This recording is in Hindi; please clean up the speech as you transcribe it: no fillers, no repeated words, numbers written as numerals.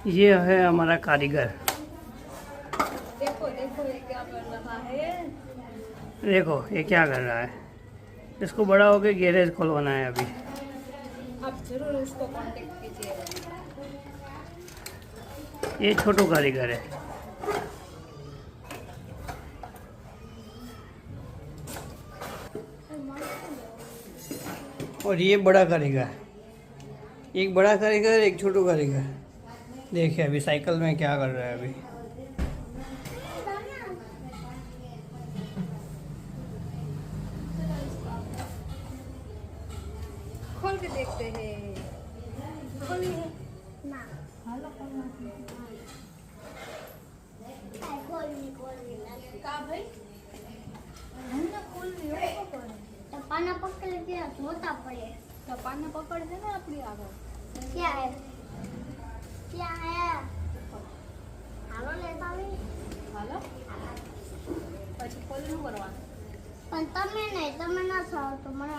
ये है हमारा कारीगर। देखो देखो ये क्या कर रहा है। देखो ये क्या कर रहा है। इसको बड़ा होकर गैरेज खोलवाना है अभी। आप जरूर उसको कांटेक्ट कीजिएगा। ये छोटू कारीगर है। और ये बड़ा कारीगर, एक बड़ा कारीगर एक छोटू कारीगर। देखिए अभी साइकिल में क्या कर रहा है अभी। खोल के देखते हैं। खोलिए ना। हेलो का भाई हमने खोल लियो तो पाना पकड़ के धोता पड़े तो पाना पकड़ है ना अपनी आगे क्या है हालो लेता भी हालो પછી ખોલનું કરવાનું પણ તમે નહીં તમે ના છો તો મને